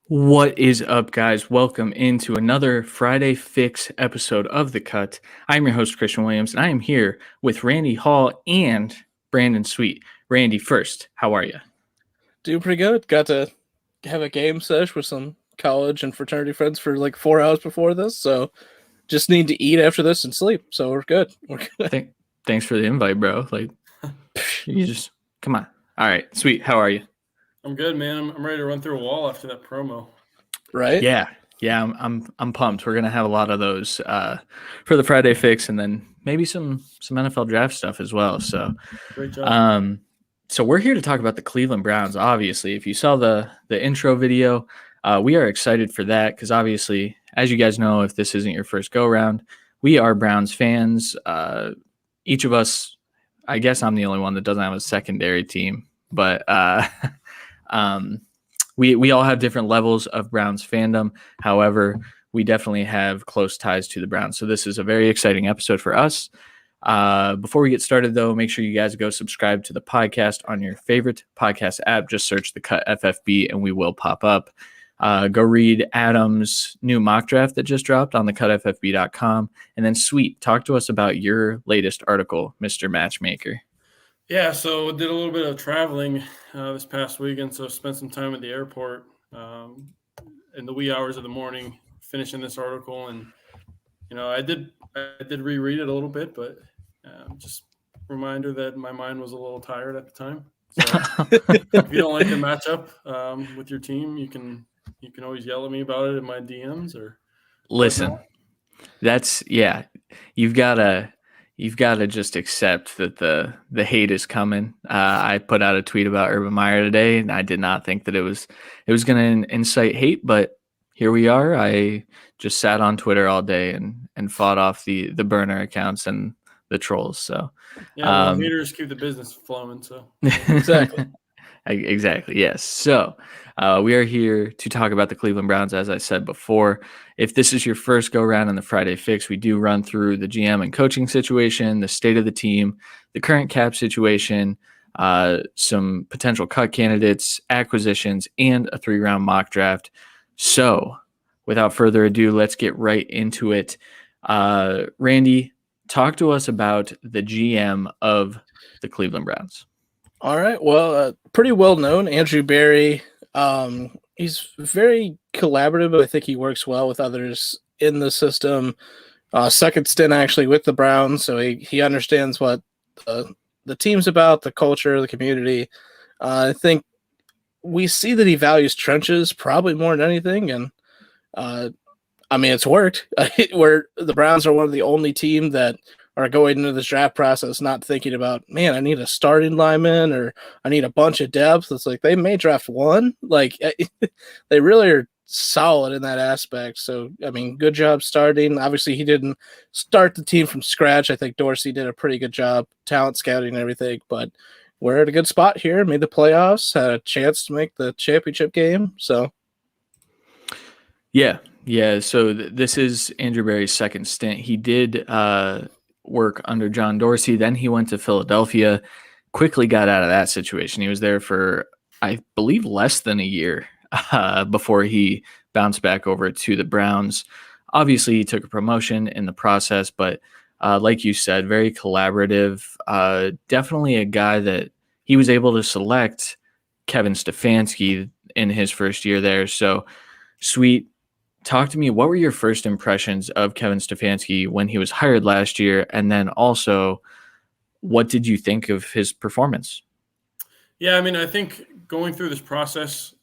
What is up, guys? Welcome into another Friday Fix episode of The Cut. I'm your host, Christian Williams, and I am here with Randy Hall and Brandon Sweet. Randy, first, how are you? Doing pretty good. Got to have a game sesh with some college and fraternity friends for like 4 hours before this, so just need to eat after this and sleep. So we're good. Thanks for the invite, bro. You just come on. All right, Sweet, how are you? I'm good, man. I'm ready to run through a wall after that promo. Right? Yeah. I'm pumped. We're gonna have a lot of those for the Friday Fix, and then maybe some NFL draft stuff as well. So great job. So we're here to talk about the Cleveland Browns. Obviously, if you saw the intro video, we are excited for that because obviously, as you guys know, if this isn't your first go round, we are Browns fans. Each of us, I guess I'm the only one that doesn't have a secondary team, but we all have different levels of Browns fandom. However, we definitely have close ties to the Browns. So this is a very exciting episode for us. Before we get started, though, make sure you guys go subscribe to the podcast on your favorite podcast app. Just search The Cut FFB and we will pop up. Go read Adam's new mock draft that just dropped on thecutffb.com. And then, Sweet, talk to us about your latest article, Mr. Matchmaker. Yeah, so did a little bit of traveling this past weekend, so spent some time at the airport in the wee hours of the morning finishing this article. And, I did reread it a little bit, but just reminder that my mind was a little tired at the time. So if you don't like the matchup with your team, you can always yell at me about it in my DMs or listen. You've got to just accept that the hate is coming. I put out a tweet about Urban Meyer today, and I did not think that it was going to incite hate, but here we are. I just sat on Twitter all day and fought off the burner accounts and the trolls. So yeah, haters keep the business flowing. So Exactly. Yes. So we are here to talk about the Cleveland Browns. As I said before, if this is your first go around in the Friday Fix, we do run through the GM and coaching situation, the state of the team, the current cap situation, some potential cut candidates, acquisitions, and a 3-round mock draft. So without further ado, let's get right into it. Randy, talk to us about the GM of the Cleveland Browns. All right. Well, pretty well known, Andrew Berry. He's very collaborative. I think he works well with others in the system. Second stint actually with the Browns, so he understands what the team's about, the culture, the community. I think we see that he values trenches probably more than anything, and it's worked. Where the Browns are one of the only team that are going into this draft process not thinking about, man, I need a starting lineman or I need a bunch of depth. It's like they may draft one. Like they really are solid in that aspect. So, good job starting. Obviously, he didn't start the team from scratch. I think Dorsey did a pretty good job, talent scouting and everything, but we're at a good spot here. Made the playoffs, had a chance to make the championship game. So, yeah. So this is Andrew Berry's second stint. He did work under John Dorsey. Then he went to Philadelphia, quickly got out of that situation. He was there for, I believe, less than a year before he bounced back over to the Browns. Obviously, he took a promotion in the process, but like you said, very collaborative. Definitely a guy that he was able to select Kevin Stefanski in his first year there. So, Sweet, talk to me. What were your first impressions of Kevin Stefanski when he was hired last year? And then also, what did you think of his performance? Yeah, I think going through this process,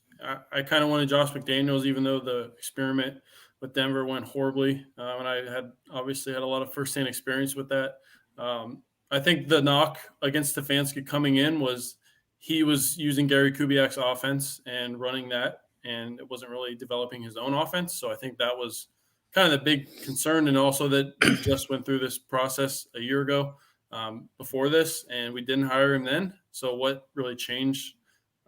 I kind of wanted Josh McDaniels, even though the experiment with Denver went horribly. And I had a lot of firsthand experience with that. I think the knock against Stefanski coming in was he was using Gary Kubiak's offense and running that, and it wasn't really developing his own offense. So I think that was kind of the big concern, and also that he just went through this process a year ago before this, and we didn't hire him then. So what really changed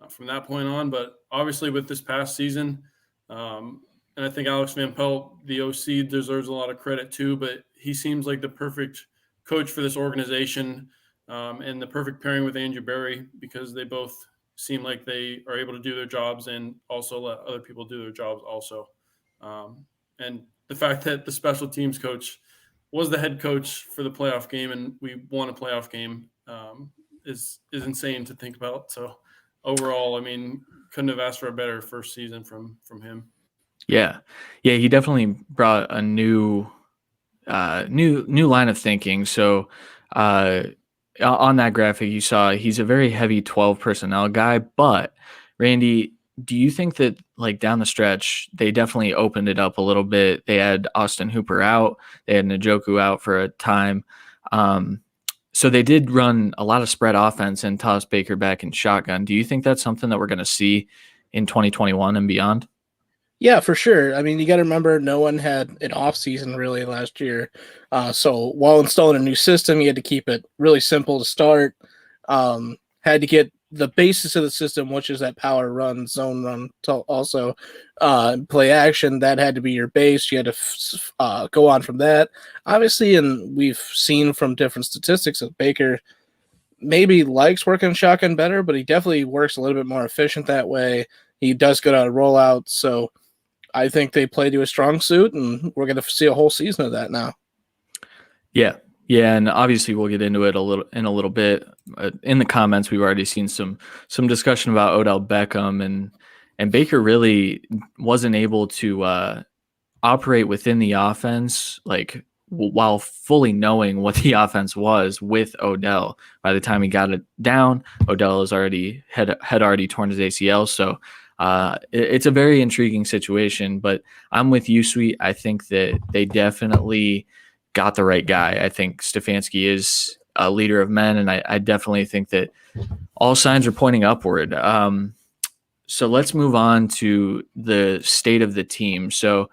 from that point on? But obviously with this past season, and I think Alex Van Pelt, the OC, deserves a lot of credit too, but he seems like the perfect coach for this organization and the perfect pairing with Andrew Berry because they both seem like they are able to do their jobs and also let other people do their jobs also. And the fact that the special teams coach was the head coach for the playoff game and we won a playoff game is insane to think about. So overall, I mean, couldn't have asked for a better first season from him. Yeah. He definitely brought a new line of thinking. So on that graphic you saw he's a very heavy 12 personnel guy, but Randy, do you think that like down the stretch they definitely opened it up a little bit? They had Austin Hooper out, they had Njoku out for a time. So they did run a lot of spread offense and toss Baker back in shotgun. Do you think that's something that we're going to see in 2021 and beyond? Yeah, for sure. I mean, you got to remember no one had an off season really last year. So while installing a new system, you had to keep it really simple to start. Had to get the basis of the system, which is that power run, zone run, also play action. That had to be your base. You had to go on from that. Obviously, and we've seen from different statistics that Baker maybe likes working shotgun better, but he definitely works a little bit more efficient that way. He does good on rollouts, so I think they play to a strong suit, and we're going to see a whole season of that now. Yeah, and obviously we'll get into it a little bit. In the comments, we've already seen some discussion about Odell Beckham, and Baker really wasn't able to operate within the offense like while fully knowing what the offense was with Odell. By the time he got it down, Odell had already torn his ACL, so. It's a very intriguing situation, but I'm with you, Sweet. I think that they definitely got the right guy. I think Stefanski is a leader of men, and I definitely think that all signs are pointing upward. So let's move on to the state of the team. So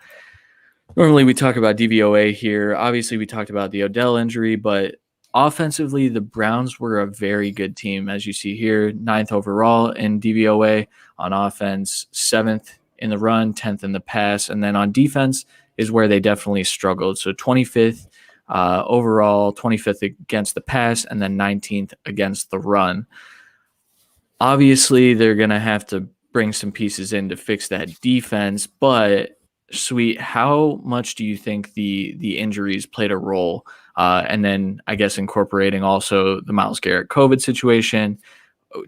normally we talk about DVOA here. Obviously, we talked about the Odell injury, but offensively, the Browns were a very good team, as you see here, 9th overall in DVOA on offense, 7th in the run, 10th in the pass, and then on defense is where they definitely struggled. So 25th overall, 25th against the pass, and then 19th against the run. Obviously, they're going to have to bring some pieces in to fix that defense, but Sweet, how much do you think the injuries played a role? And then I guess incorporating also the Myles Garrett COVID situation.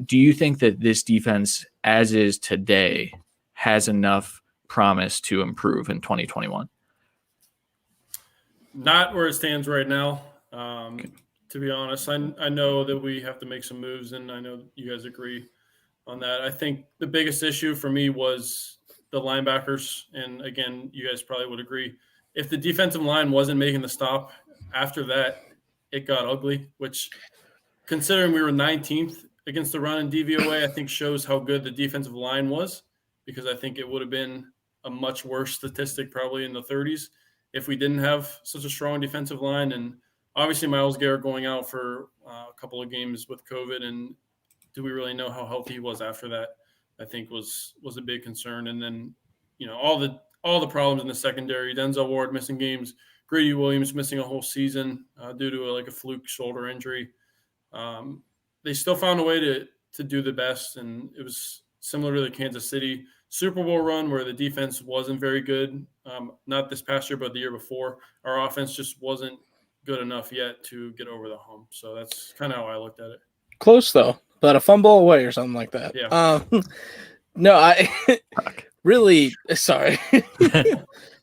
Do you think that this defense, as is today, has enough promise to improve in 2021? Not where it stands right now. To be honest, I know that we have to make some moves, and I know you guys agree on that. I think the biggest issue for me was the linebackers. And again, you guys probably would agree. If the defensive line wasn't making the stop after that, it got ugly, which considering we were 19th against the run in DVOA, I think shows how good the defensive line was, because I think it would have been a much worse statistic probably in the 30s if we didn't have such a strong defensive line. And obviously Myles Garrett going out for a couple of games with COVID, and do we really know how healthy he was after that, I think was a big concern. And then, all the problems in the secondary, Denzel Ward missing games, Greedy Williams missing a whole season due to a fluke shoulder injury. They still found a way to do the best, and it was similar to the Kansas City Super Bowl run where the defense wasn't very good, not this past year, but the year before. Our offense just wasn't good enough yet to get over the hump. So that's kind of how I looked at it. Close, though, but a fumble away or something like that. Yeah. No, I really – sorry.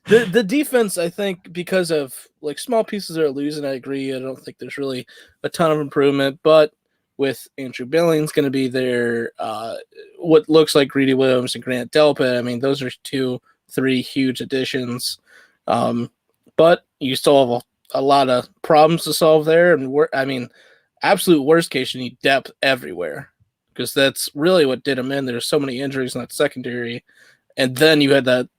The defense, I think, because of small pieces are losing, I agree. I don't think there's really a ton of improvement, but with Andrew Billings going to be there, what looks like Greedy Williams and Grant Delpit, I mean, those are 2-3 huge additions. But you still have a lot of problems to solve there, and absolute worst case, you need depth everywhere, because that's really what did them in. There's so many injuries in that secondary, and then you had that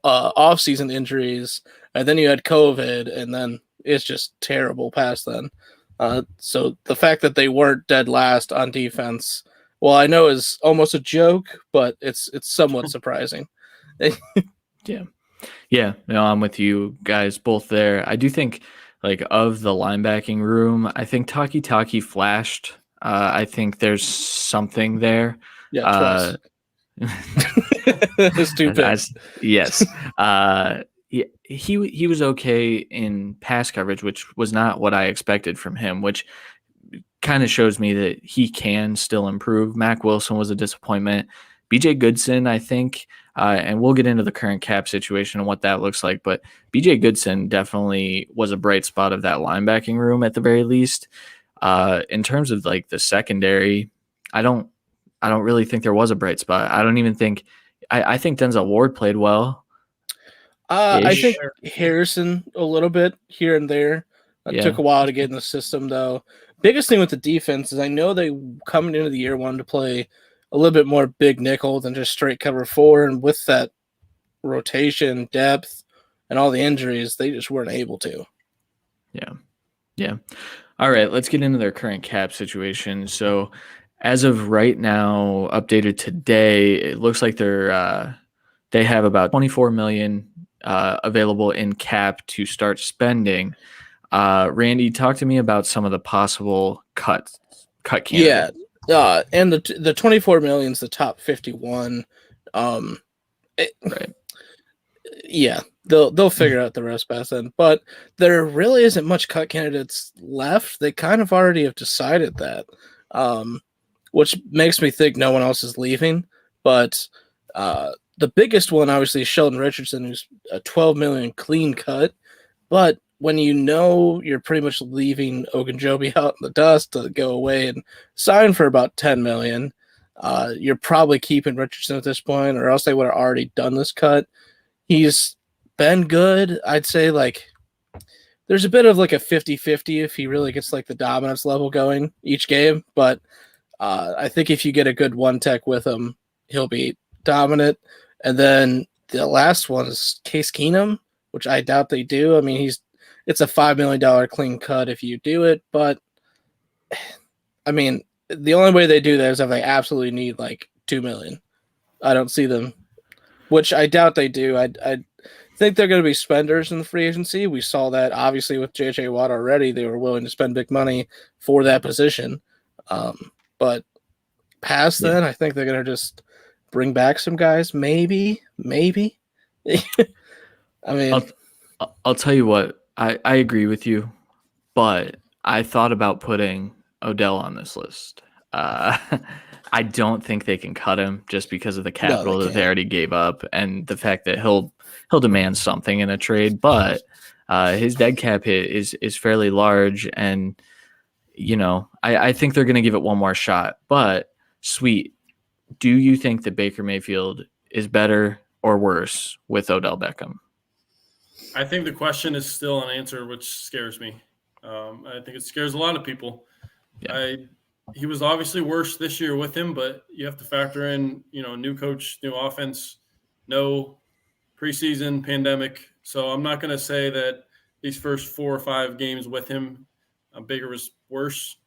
off-season injuries, and then you had COVID, and then it's just terrible past then. So the fact that they weren't dead last on defense, well, I know is almost a joke, but it's somewhat surprising. Yeah, I'm with you guys both there. I do think of the linebacking room, I think Taki flashed. I think there's something there. Yeah, twice. It's too big. Yes. He was okay in pass coverage, which was not what I expected from him, which kind of shows me that he can still improve. Mac Wilson was a disappointment. BJ Goodson, I think, and we'll get into the current cap situation and what that looks like, but BJ Goodson definitely was a bright spot of that linebacking room at the very least. In terms of like the secondary, I don't really think there was a bright spot. I don't even think I think Denzel Ward played well. I think Harrison a little bit here and there. It took a while to get in the system, though. Biggest thing with the defense is I know they coming into the year wanted to play a little bit more big nickel than just straight cover 4, and with that rotation, depth, and all the injuries, they just weren't able to. Yeah. All right, let's get into their current cap situation. So, as of right now, updated today, it looks like they have about $24 million available in cap to start spending. Randy, talk to me about some of the possible cut candidates. Yeah, and the 24 million is the top 51. Right. Yeah, they'll figure out the rest past then. But there really isn't much cut candidates left. They kind of already have decided that, which makes me think no one else is leaving. But the biggest one, obviously, is Sheldon Richardson, who's a 12 million clean cut. But when you know you're pretty much leaving Ogunjobi out in the dust to go away and sign for about 10 million, you're probably keeping Richardson at this point, or else they would have already done this cut. He's been good. I'd say like there's a bit of like a 50-50 if he really gets like the dominance level going each game. But I think if you get a good one tech with him, he'll be dominant. And then the last one is Case Keenum, which I doubt they do. I mean, it's a $5 million clean cut if you do it. But I mean, the only way they do that is if they absolutely need like $2 million. I don't see them, which I doubt they do. I think they're going to be spenders in the free agency. We saw that obviously with J.J. Watt already. They were willing to spend big money for that position. But past then, I think they're going to just bring back some guys. Maybe. I mean, I'll tell you what. I agree with you, but I thought about putting Odell on this list. I don't think they can cut him just because of the capital that they already gave up and the fact that he'll demand something in a trade. But his dead cap hit is fairly large, and I think they're going to give it one more shot. But Sweet, do you think that Baker Mayfield is better or worse with Odell Beckham? I think the question is still unanswered, which scares me. I think it scares a lot of people. Yeah. He was obviously worse this year with him, but you have to factor in, new coach, new offense, no preseason, pandemic. So I'm not going to say that these first 4 or 5 games with him, Baker was worse.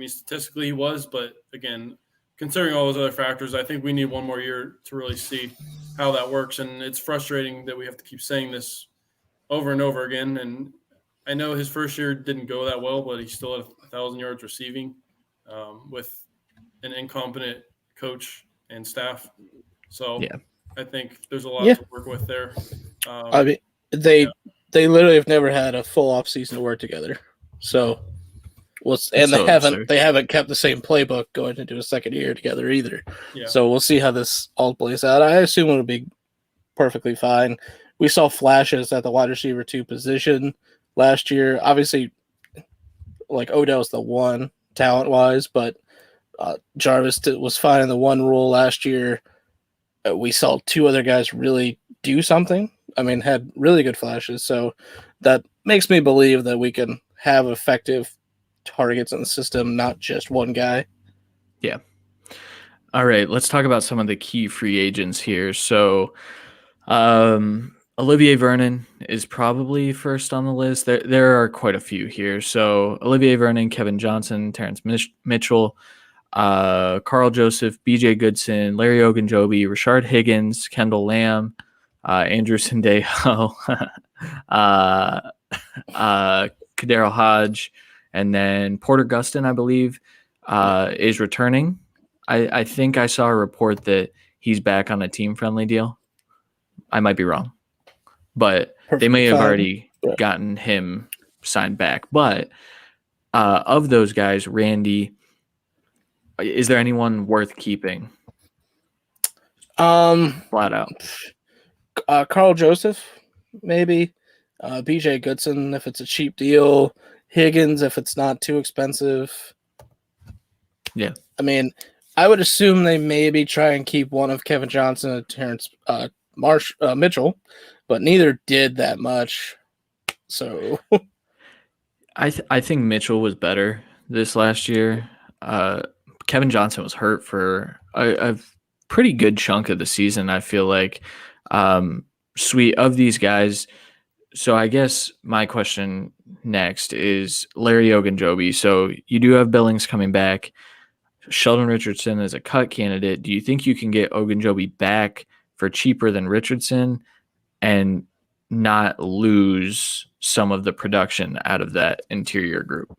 Statistically he was, but again, considering all those other factors, I think we need one more year to really see how that works. And it's frustrating that we have to keep saying this over and over again. And I know his first year didn't go that well, but he still had 1,000 yards receiving with an incompetent coach and staff. So I think there's a lot to work with there. They literally have never had a full off season to work together. So they haven't kept the same playbook going into a second year together either. Yeah. So we'll see how this all plays out. I assume it'll be perfectly fine. We saw flashes at the wide receiver 2 position last year. Obviously, like Odell's the one talent-wise, but Jarvis was fine in the one role last year. We saw 2 other guys really do something. Had really good flashes. So that makes me believe that we can have effective targets in the system, not just one guy. Yeah. All right, let's talk about some of the key free agents here. So Olivier Vernon is probably first on the list. There are quite a few here. So Olivier Vernon, Kevin Johnson, Terrence Mitchell, Carl Joseph, BJ Goodson, Larry Ogunjobi, Rashard Higgins, Kendall Lamb, Andrew Sendejo, Kadero Hodge, and then Porter Gustin, I believe, is returning. I think I saw a report that he's back on a team-friendly deal. I might be wrong, but they may have already gotten him signed back. But of those guys, Randy, is there anyone worth keeping? Flat out. Carl Joseph, maybe. BJ Goodson, if it's a cheap deal. Higgins, if it's not too expensive. Yeah. I mean, I would assume they maybe try and keep one of Kevin Johnson and Terrence Mitchell, but neither did that much. So I think Mitchell was better this last year. Kevin Johnson was hurt for a pretty good chunk of the season, I feel like. Sweet, of these guys, so I guess my question next is Larry Ogunjobi. So you do have Billings coming back. Sheldon Richardson is a cut candidate. Do you think you can get Ogunjobi back for cheaper than Richardson and not lose some of the production out of that interior group?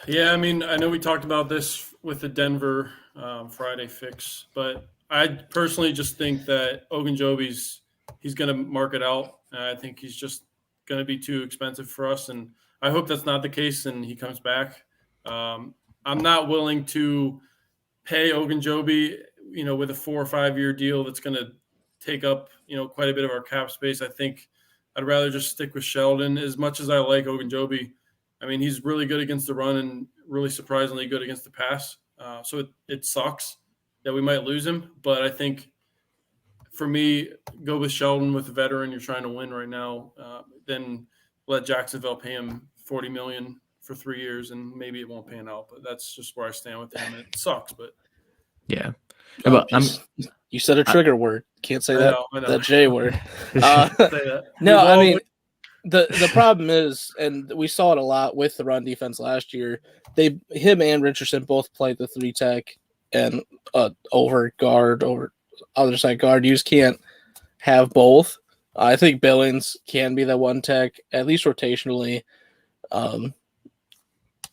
Yeah, I mean, I know we talked about this with the Denver Friday fix, but I personally just think that he's going to mark it out. I think he's just going to be too expensive for us, and I hope that's not the case and he comes back. I'm not willing to pay Ogunjobi, with a 4 or 5 year deal that's going to take up, quite a bit of our cap space. I think I'd rather just stick with Sheldon. As much as I like Ogunjobi, I mean, he's really good against the run and really surprisingly good against the pass. So it sucks that we might lose him, but I think for me, go with Sheldon with the veteran. You're trying to win right now. Then let Jacksonville pay him $40 million for 3 years, and maybe it won't pan out. But that's just where I stand with him. It sucks, but yeah. You said a trigger word. Can't say I know. That J word. No, I mean, the problem is, and we saw it a lot with the run defense last year. Him and Richardson both played the 3 tech and over other side guard. You just can't have both. I think Billings can be the 1 tech, at least rotationally.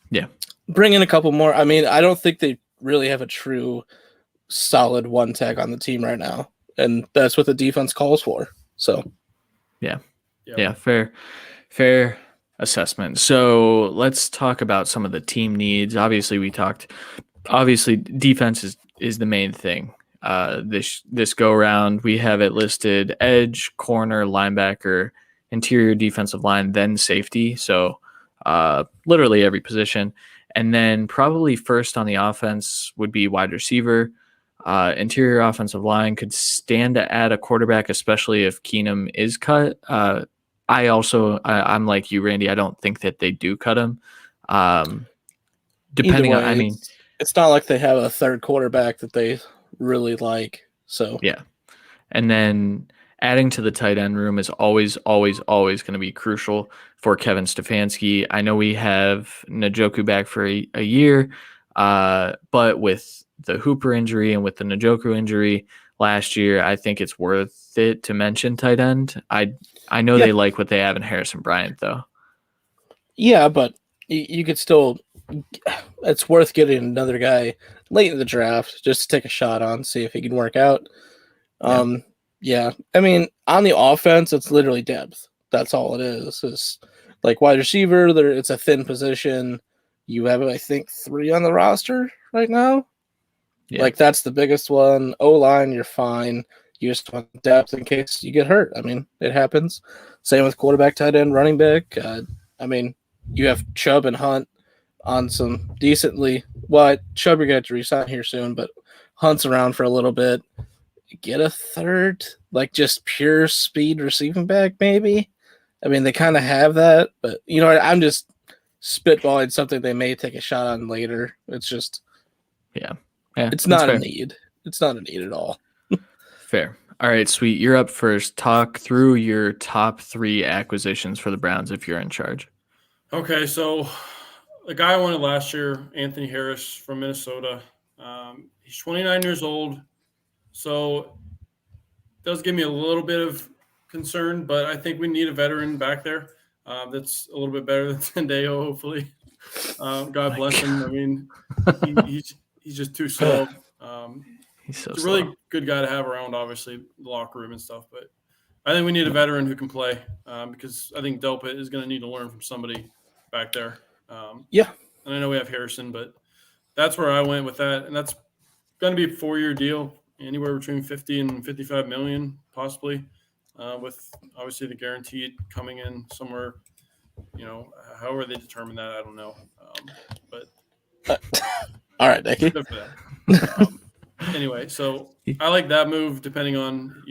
Yeah. Bring in a couple more. I mean, I don't think they really have a true solid 1 tech on the team right now, and that's what the defense calls for. So, yeah, fair assessment. So let's talk about some of the team needs. Obviously, defense is the main thing. This go around, we have it listed: edge, corner, linebacker, interior defensive line, then safety. So literally every position. And then probably first on the offense would be wide receiver. Interior offensive line could stand to add a quarterback, especially if Keenum is cut. I'm like you, Randy. I don't think that they do cut him. Depending on, I mean, it's not like they have a third quarterback that they really like. So yeah. And then adding to the tight end room is always going to be crucial for Kevin Stefanski. I know we have Njoku back for a year, but with the Hooper injury and with the Njoku injury last year, I think it's worth it to mention tight end. I know they like what they have in Harrison Bryant, though. Yeah, but you could still – it's worth getting another guy late in the draft just to take a shot on, see if he can work out. Yeah. I mean, on the offense, it's literally depth. That's all it is. It's like wide receiver, it's a thin position. You have, I think, 3 on the roster right now. Yeah. Like, that's the biggest one. O-line, you're fine. You just want depth in case you get hurt. I mean, it happens. Same with quarterback, tight end, running back. I mean, you have Chubb and Hunt on some decently – well, Chubb you're going to have to resign here soon, but Hunt's around for a little bit. Get a third, like just pure speed receiving back, maybe. I mean, they kind of have that, but I'm just spitballing something they may take a shot on later. It's just, it's not a need. It's not a need at all. Fair. All right, Sweet. You're up first. Talk through your top 3 acquisitions for the Browns if you're in charge. Okay, so the guy I wanted last year, Anthony Harris from Minnesota. He's 29 years old. So it does give me a little bit of concern, but I think we need a veteran back there that's a little bit better than Tendeo, hopefully. God bless him. I mean, he's just too slow. He's so It's a really slow. good guy to have around, obviously, the locker room and stuff. But I think we need a veteran who can play because I think Delpit is going to need to learn from somebody back there. Yeah. And I know we have Harrison, but that's where I went with that. And that's going to be a 4-year deal, anywhere between 50 and 55 million, possibly, with obviously the guaranteed coming in somewhere, however they determine that, I don't know. But all right, Nicky. good for them. Anyway, so I like that move depending on,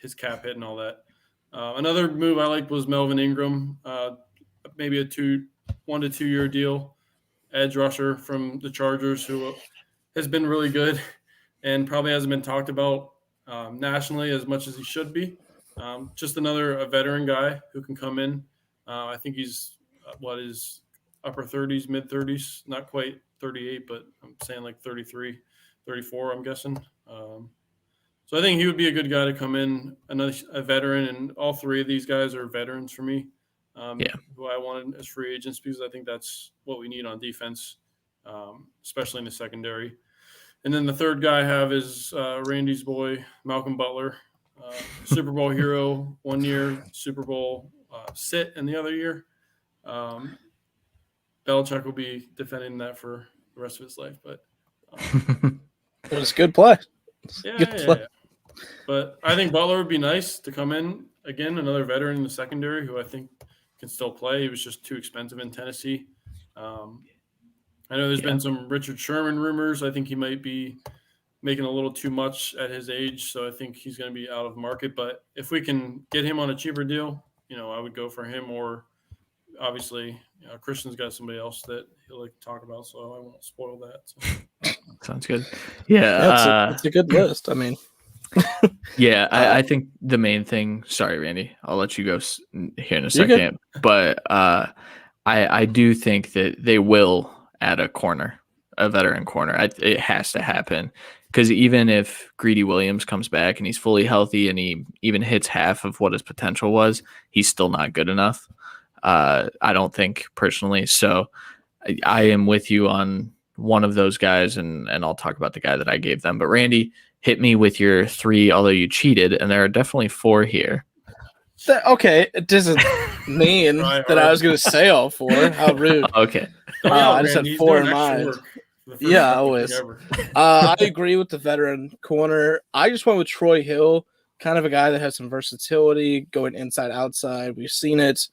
his cap hit and all that. Another move I liked was Melvin Ingram, maybe a 1 to 2 year deal, edge rusher from the Chargers who has been really good and probably hasn't been talked about nationally as much as he should be. Just a veteran guy who can come in. I think he's his upper 30s, mid 30s, not quite 38, but I'm saying like 33, 34, I'm guessing. So I think he would be a good guy to come in, a veteran, and all three of these guys are veterans for me, who I wanted as free agents because I think that's what we need on defense, especially in the secondary. And then the third guy I have is Randy's boy, Malcolm Butler, Super Bowl hero 1 year, Super Bowl sit in the other year. Belichick will be defending that for the rest of his life, but it was a good play. Yeah. But I think Butler would be nice to come in again, another veteran in the secondary who I think can still play. He was just too expensive in Tennessee. I know there's been some Richard Sherman rumors. I think he might be making a little too much at his age, so I think he's going to be out of market. But if we can get him on a cheaper deal, I would go for him. Or obviously, Christian's got somebody else that he'll like to talk about, so I won't spoil that. So. Sounds good. Yeah, it's a good list. I mean, I think the main thing. Sorry, Randy. I'll let you go here in a second. But I do think that they will add a veteran corner. It has to happen because even if Greedy Williams comes back and he's fully healthy and he even hits half of what his potential was, he's still not good enough. I don't think personally. So I am with you on one of those guys, and I'll talk about the guy that I gave them. But Randy, hit me with your 3, although you cheated, and there are definitely 4 here. Okay, it doesn't mean that I was going to say all 4. How rude. Okay. I just had 4 in mind. Yeah, always. I agree with the veteran corner. I just went with Troy Hill, kind of a guy that has some versatility, going inside, outside. We've seen it.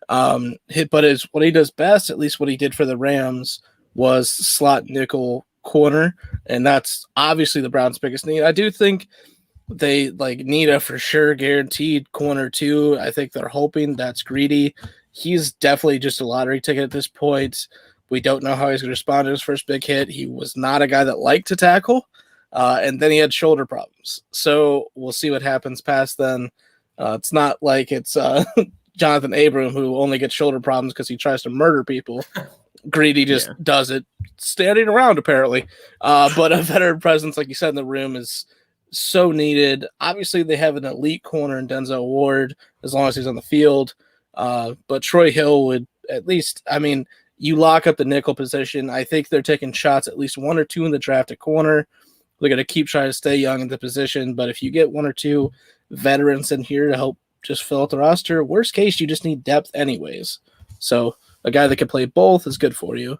But what he does best, at least what he did for the Rams, was slot nickel corner, and that's obviously the Browns' biggest need. I do think they need a for sure guaranteed corner too. I think they're hoping that's Greedy. He's definitely just a lottery ticket at this point. We don't know how he's going to respond to his first big hit. He was not a guy that liked to tackle, and then he had shoulder problems. So we'll see what happens past then. It's not like it's Jonathan Abram who only gets shoulder problems because he tries to murder people. Greedy just does it standing around, apparently. But a veteran presence, like you said, in the room is so needed. Obviously, they have an elite corner in Denzel Ward as long as he's on the field. But Troy Hill would at least, you lock up the nickel position. I think they're taking shots at least 1 or 2 in the draft at corner. They're going to keep trying to stay young in the position. But if you get 1 or 2 veterans in here to help just fill out the roster, worst case, you just need depth anyways. So a guy that can play both is good for you.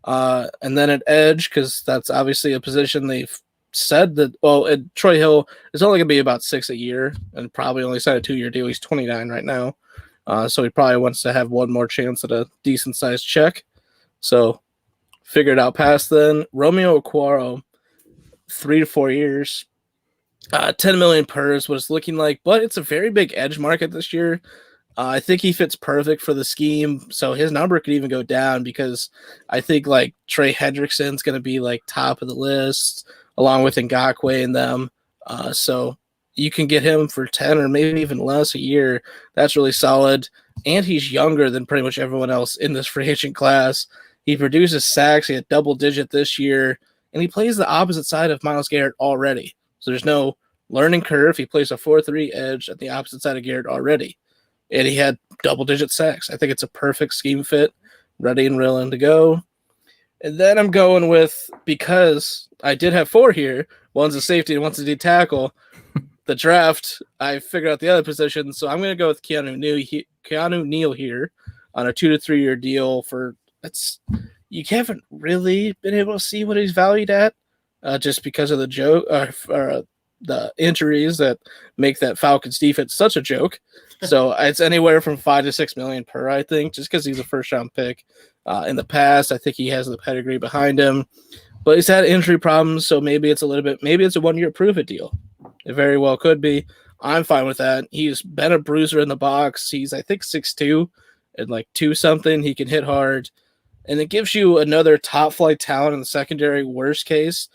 And then at edge, because that's obviously a position they've said that, Troy Hill is only going to be about 6 a year and probably only signed a 2-year deal. He's 29 right now. So he probably wants to have one more chance at a decent sized check. So figure it out past then. Romeo Okwara, 3 to 4 years. 10 million per is what it's looking like, but it's a very big edge market this year. I think he fits perfect for the scheme, so his number could even go down because I think Trey Hendrickson's going to be top of the list along with Ngakoue and them. So you can get him for 10 or maybe even less a year. That's really solid, and he's younger than pretty much everyone else in this free agent class. He produces sacks. He had double digit this year, and he plays the opposite side of Myles Garrett already. So there's no learning curve. He plays a 4-3 edge at the opposite side of Garrett already. And he had double-digit sacks. I think it's a perfect scheme fit, ready and willing to go. And then I'm going with, because I did have 4 here, one's a safety and one's a D tackle. The draft, I figured out the other position, so I'm going to go with Keanu Neal here on a 2 to 3 year deal. You haven't really been able to see what he's valued at, just because of the the injuries that make that Falcons defense such a joke. So it's anywhere from $5 to $6 million per, I think, just because he's a first round pick. In the past, I think he has the pedigree behind him, but he's had injury problems, so maybe it's a 1 year prove it deal. It very well could be. I'm fine with that. He's been a bruiser in the box. He's, I think, 6'2" and like 2 something. He can hit hard, and it gives you another top flight talent in the secondary. Worst case,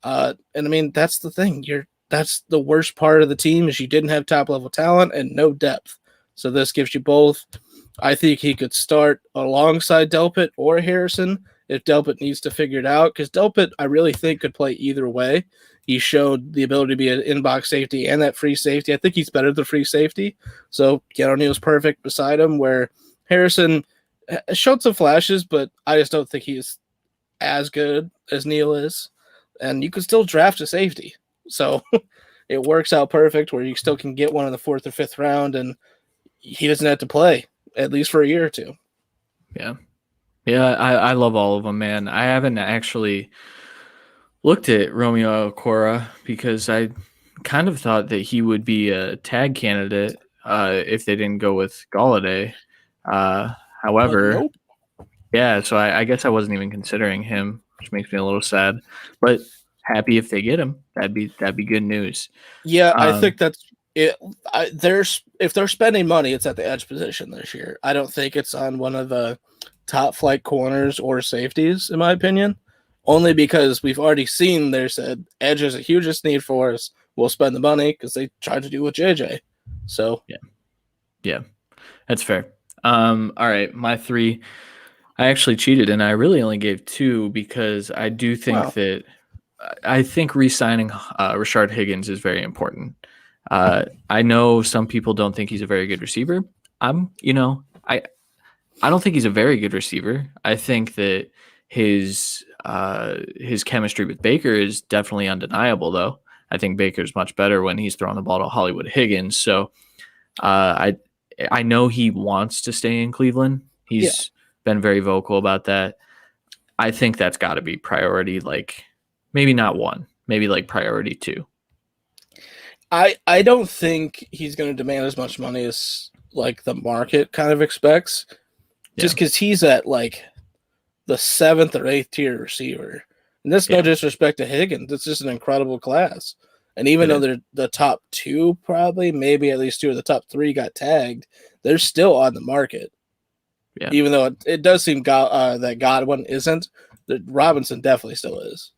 and I mean that's the thing. That's the worst part of the team is you didn't have top level talent and no depth. So this gives you both. I think he could start alongside Delpit or Harrison if Delpit needs to figure it out, because Delpit, I really think, could play either way. He showed the ability to be an in-box safety and that free safety. I think he's better than free safety. So Keanu Neal's perfect beside him, where Harrison showed some flashes, but I just don't think he's as good as Neal is. And you could still draft a safety. So it works out perfect where you still can get one in the 4th or 5th round, and he doesn't have to play at least for a year or 2. Yeah. Yeah, I love all of them, man. I haven't actually looked at Romeo Okora because I kind of thought that he would be a tag candidate if they didn't go with Galladay. However, Nope. yeah, so I guess I wasn't even considering him, which makes me a little sad. But happy if they get him. That'd be good news. Yeah, I think that's it. If they're spending money, it's at the edge position this year. I don't think it's on one of the top flight corners or safeties, in my opinion. Only because we've already seen they said edge is a hugest need for us. We'll spend the money because they tried to do with JJ. So yeah, that's fair. All right, my 3. I actually cheated, and I really only gave 2 because I do think that I think re-signing Rashard Higgins is very important. I know some people don't think he's a very good receiver. I don't think he's a very good receiver. I think that his chemistry with Baker is definitely undeniable, though. I think Baker's much better when he's throwing the ball to Hollywood Higgins. So I know he wants to stay in Cleveland. He's been very vocal about that. I think that's got to be priority, like maybe not 1, maybe like priority 2. I don't think he's going to demand as much money as like the market kind of expects, just because he's at like the 7th or 8th tier receiver. And that's no disrespect to Higgins. It's just an incredible class. And even though they're the top 2, probably, maybe at least 2 of the top 3 got tagged, they're still on the market. Yeah. Even though it does seem that Godwin isn't, that Robinson definitely still is.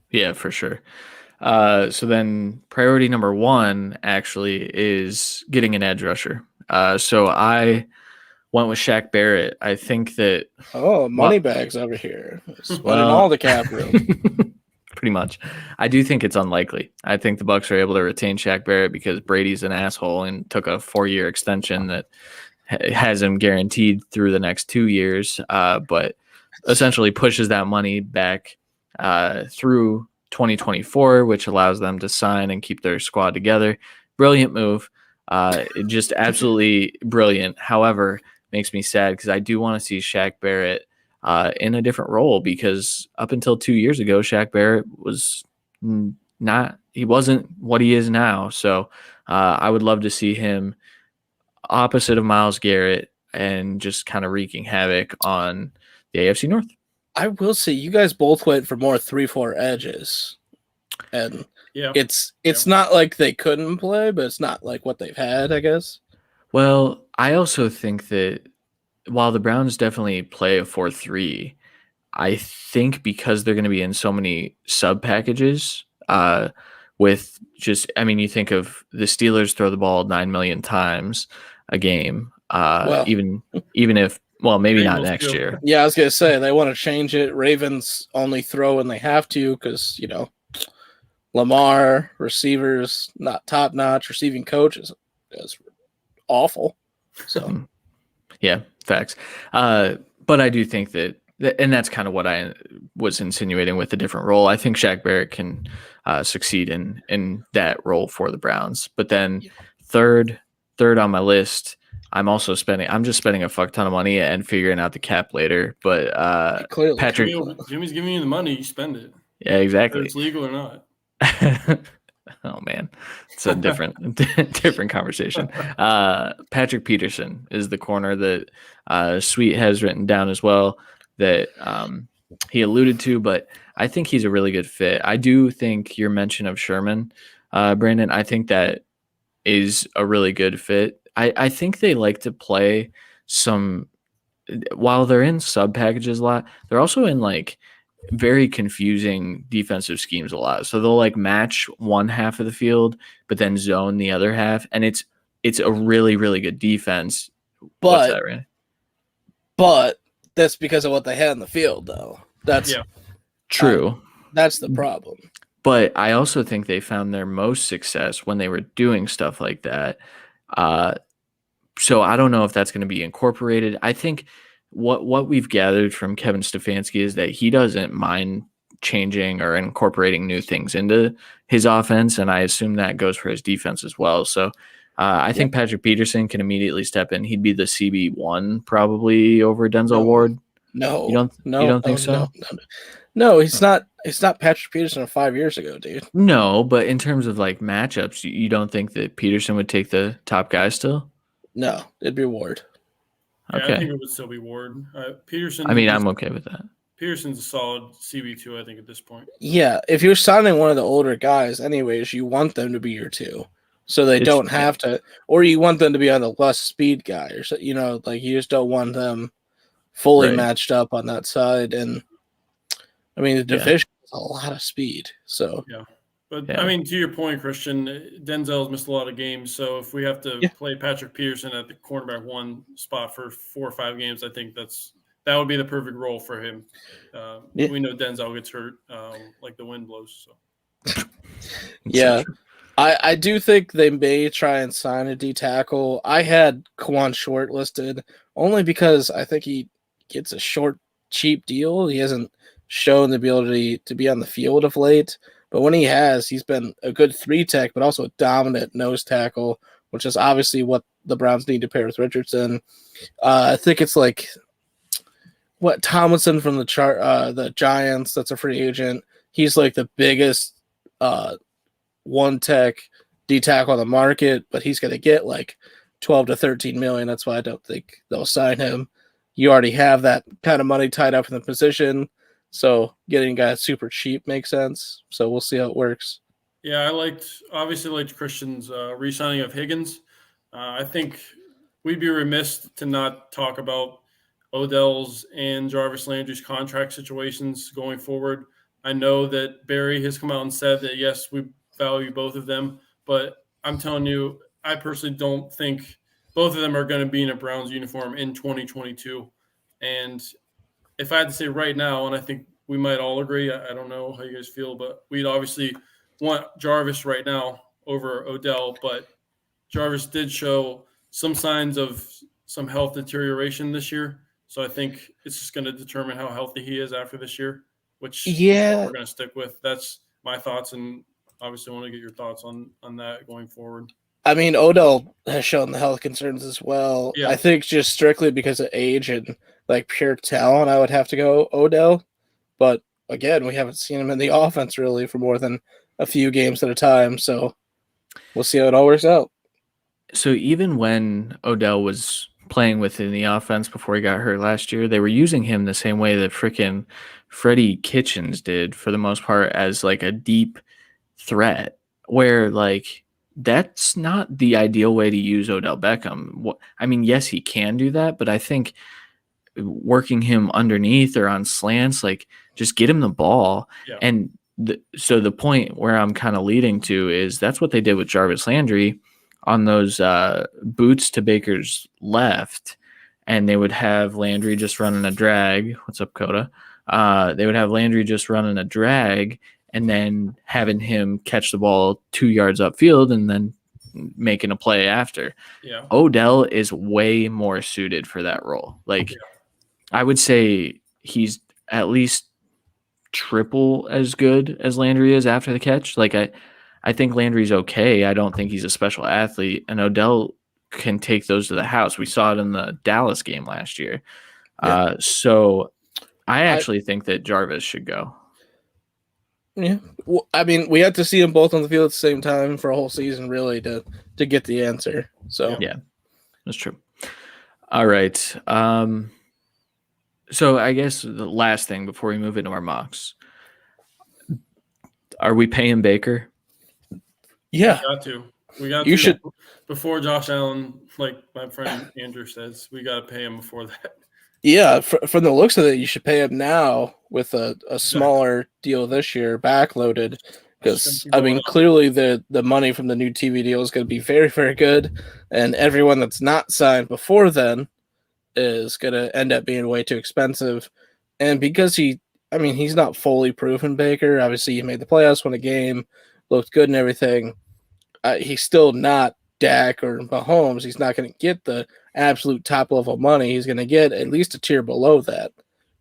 Yeah, for sure. So then priority number 1 actually is getting an edge rusher. So I went with Shaq Barrett. I think that Moneybags over here. Spending all the cap room. Pretty much. I do think it's unlikely. I think the Bucs are able to retain Shaq Barrett because Brady's an asshole and took a 4-year extension that has him guaranteed through the next 2 years, but essentially pushes that money back through 2024, which allows them to sign and keep their squad together. Brilliant move. Just absolutely brilliant. However, makes me sad because I do want to see Shaq Barrett in a different role, because up until 2 years ago, Shaq Barrett was he wasn't what he is now. So I would love to see him opposite of Myles Garrett and just kind of wreaking havoc on the AFC North. I will say you guys both went for more 3-4 edges, and it's not like they couldn't play, but it's not like what they've had, I guess. Well, I also think that while the Browns definitely play a 4-3, I think because they're going to be in so many sub packages, with just, I mean, you think of the Steelers throw the ball 9 million times a game, even if, well, maybe not next year. Yeah, I was going to say, they want to change it. Ravens only throw when they have to because, Lamar, receivers, not top-notch. Receiving coach is awful. So, yeah, facts. But I do think that And that's kind of what I was insinuating with a different role. I think Shaq Barrett can succeed in that role for the Browns. But then third on my list, I'm just spending a fuck ton of money and figuring out the cap later. But Clearly, Patrick, Jimmy's giving you the money, you spend it. yeah, exactly. Whether it's legal or not. Oh man, it's a different conversation. Patrick Peterson is the corner that Sweet has written down as well that he alluded to, but I think he's a really good fit. I do think your mention of Sherman, Brandon, I think that is a really good fit. I think they like to play some while they're in sub packages a lot, they're also in like very confusing defensive schemes a lot. So they'll like match one half of the field, but then zone the other half. And it's a really, really good defense. What's that, Randy? But that's because of what they had in the field, though. That's true. That's the problem. But I also think they found their most success when they were doing stuff like that. So I don't know if that's going to be incorporated. I think what we've gathered from Kevin Stefanski is that he doesn't mind changing or incorporating new things into his offense, and I assume that goes for his defense as well. So I think Patrick Peterson can immediately step in. He'd be the CB1 probably over Denzel Ward. No, you don't think so? No, he's not. It's not Patrick Peterson of 5 years ago, dude. No, but in terms of like matchups, you don't think that Peterson would take the top guy still? No, it'd be Ward. Yeah, okay. I think it would still be Ward. Peterson. I mean, I'm okay with that. Peterson's a solid CB2, I think, at this point. Yeah, if you're signing one of the older guys, anyways, you want them to be your two, so they don't have to, or you want them to be on the less speed guy, or so, like you just don't want them fully matched up on that side. And I mean, the division has a lot of speed, so yeah. But I mean, to your point, Christian, Denzel's missed a lot of games. So if we have to play Patrick Peterson at the cornerback one spot for 4 or 5 games, I think that would be the perfect role for him. We know Denzel gets hurt like the wind blows. So yeah, I do think they may try and sign a D tackle. I had Kawan Short listed only because I think he gets a short, cheap deal. He hasn't shown the ability to be on the field of late. But when he has, he's been a good 3-tech, but also a dominant nose tackle, which is obviously what the Browns need to pair with Richardson. I think it's like what Tomlinson from the Giants, that's a free agent. He's like the biggest 1-tech D tackle on the market, but he's going to get like 12 to 13 million. That's why I don't think they'll sign him. You already have that kind of money tied up in the position. So getting guys super cheap makes sense. So we'll see how it works. Yeah, I liked Christian's re-signing of Higgins. I think we'd be remiss to not talk about Odell's and Jarvis Landry's contract situations going forward. I know that Barry has come out and said that, yes, we value both of them. But I'm telling you, I personally don't think both of them are going to be in a Browns uniform in 2022. And if I had to say right now, and I think we might all agree, I don't know how you guys feel, but we'd obviously want Jarvis right now over Odell. But Jarvis did show some signs of some health deterioration this year. So I think it's just going to determine how healthy he is after this year, which we're going to stick with. That's my thoughts, and obviously I want to get your thoughts on that going forward. I mean, Odell has shown the health concerns as well. Yeah. I think just strictly because of age and like pure talent, I would have to go Odell. But again, we haven't seen him in the offense really for more than a few games at a time. So we'll see how it all works out. So even when Odell was playing within the offense before he got hurt last year, they were using him the same way that freaking Freddie Kitchens did for the most part, as like a deep threat, where like that's not the ideal way to use Odell Beckham. I mean, yes, he can do that, but I think working him underneath or on slants, like just get him the ball. Yeah. And so the point where I'm kind of leading to is that's what they did with Jarvis Landry on those boots to Baker's left, and they would have Landry just running a drag. What's up, Coda? They would have Landry just running a drag and then having him catch the ball 2 yards upfield and then making a play after. Yeah. Odell is way more suited for that role. Like, I would say he's at least triple as good as Landry is after the catch. Like I think Landry's okay. I don't think he's a special athlete, and Odell can take those to the house. We saw it in the Dallas game last year. Yeah. So I actually think that Jarvis should go. Yeah. Well, I mean, we had to see them both on the field at the same time for a whole season, really, to get the answer. So yeah, that's true. All right. So I guess the last thing before we move into our mocks, are we paying Baker? Yeah. We got to. You should. Before Josh Allen, like my friend Andrew says, we got to pay him before that. Yeah, from the looks of it, you should pay him now with a smaller deal this year, backloaded. Because, I mean, clearly the money from the new TV deal is going to be very, very good. And everyone that's not signed before then is going to end up being way too expensive. And because he's not fully proven, Baker. Obviously, he made the playoffs, won a game, looked good and everything. He's still not Dak or Mahomes. He's not going to get the absolute top level money. He's going to get at least a tier below that.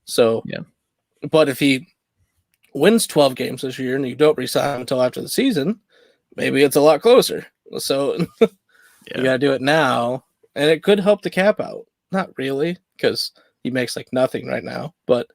So, yeah. But if he wins 12 games this year and you don't resign him until after the season, maybe it's a lot closer. So you got to do it now, and it could help the cap out. Not really, because he makes like nothing right now, but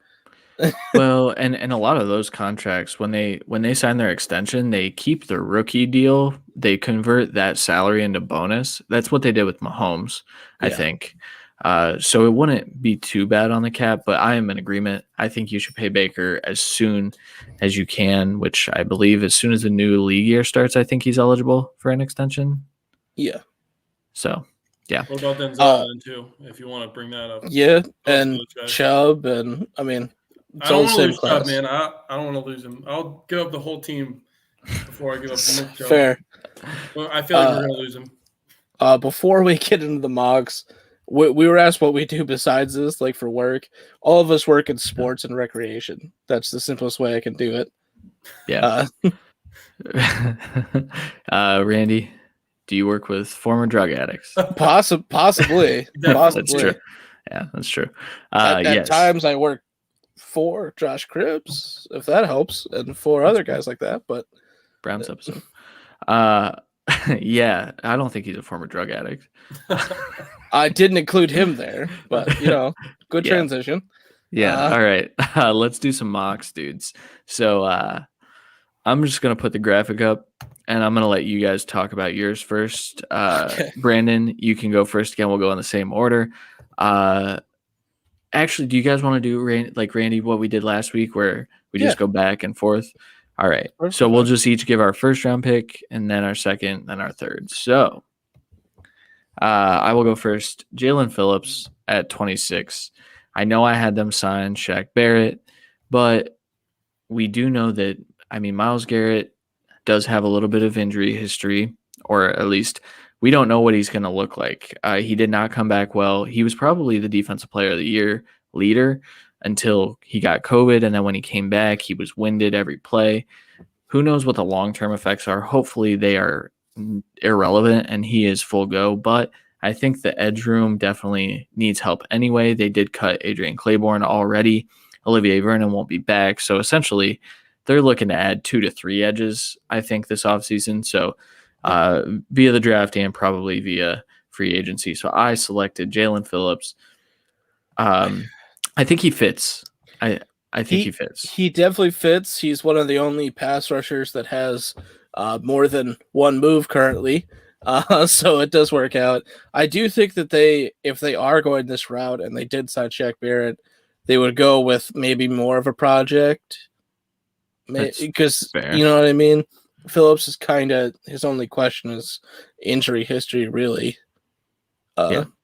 well, and a lot of those contracts, when they sign their extension, they keep the rookie deal. They convert that salary into bonus. That's what they did with Mahomes, I think. So it wouldn't be too bad on the cap, but I am in agreement. I think you should pay Baker as soon as you can, which I believe as soon as the new league year starts, I think he's eligible for an extension. Yeah. So, yeah. What about Denzel then too, if you want to bring that up? Yeah, and Chubb, and I mean, I don't want to lose Chubb, man. I don't want to lose him. I'll give up the whole team before I give up Nick Chubb. Fair. Well, I feel like we're going to lose him. Before we get into the mocks, we were asked what we do besides this, like for work. All of us work in sports and recreation. That's the simplest way I can do it. Yeah. Randy, do you work with former drug addicts? Possibly. That's true. Yeah, that's true. At times I work for Josh Cribbs, if that helps, and 4 other guys like that. But Browns episode. Yeah, I don't think he's a former drug addict. I didn't include him there, but good transition. Yeah. All right. Let's do some mocks, dudes. So I'm just gonna put the graphic up, and I'm gonna let you guys talk about yours first. Okay. Brandon, you can go first. Again, we'll go in the same order. Actually, do you guys want to do like Randy what we did last week, where we just go back and forth? All right. So we'll just each give our first round pick, and then our second, then our third. So I will go first. Jalen Phillips at 26. I know I had them sign Shaq Barrett, but we do know that, Myles Garrett does have a little bit of injury history, or at least we don't know what he's going to look like. He did not come back well. He was probably the defensive player of the year leader until he got COVID. And then when he came back, he was winded every play. Who knows what the long-term effects are? Hopefully they are irrelevant and he is full go. But I think the edge room definitely needs help anyway. They did cut Adrian Claiborne already. Olivier Vernon won't be back. So essentially they're looking to add 2 to 3 edges, I think, this offseason. So via the draft and probably via free agency. So I selected Jalen Phillips. I think he fits. I think he fits. He definitely fits. He's one of the only pass rushers that has more than one move currently. So it does work out. I do think that if they are going this route and they did sign Shaq Barrett, they would go with maybe more of a project. Because you know what I mean? Phillips is kind of, his only question is injury history, really.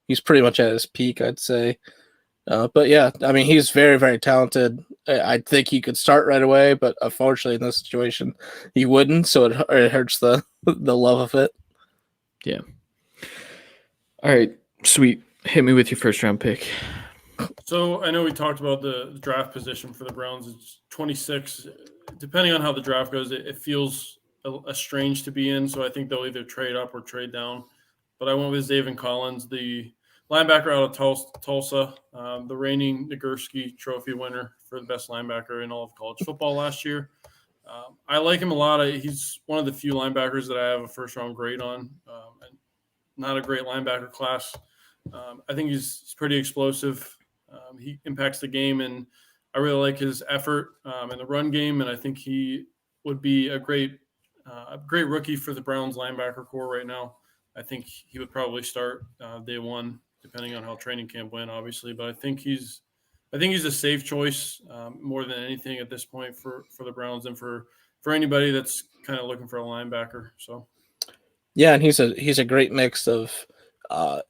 He's pretty much at his peak, I'd say. But yeah, he's very, very talented. I think he could start right away, but unfortunately in this situation, he wouldn't. So it hurts the love of it. Yeah. All right, sweet. Hit me with your first round pick. So I know we talked about the draft position for the Browns. It's 26. Depending on how the draft goes, it feels a strange to be in. So I think they'll either trade up or trade down. But I went with Zaven Collins, the linebacker out of Tulsa, the reigning Nagurski Trophy winner for the best linebacker in all of college football last year. I like him a lot. He's one of the few linebackers that I have a first-round grade on, and not a great linebacker class. I think he's pretty explosive. He impacts the game, and I really like his effort in the run game, and I think he would be a great rookie for the Browns linebacker core right now. I think he would probably start day one, depending on how training camp went, obviously. But I think he's a safe choice more than anything at this point for the Browns and for anybody that's kind of looking for a linebacker. So, yeah, and he's a great mix of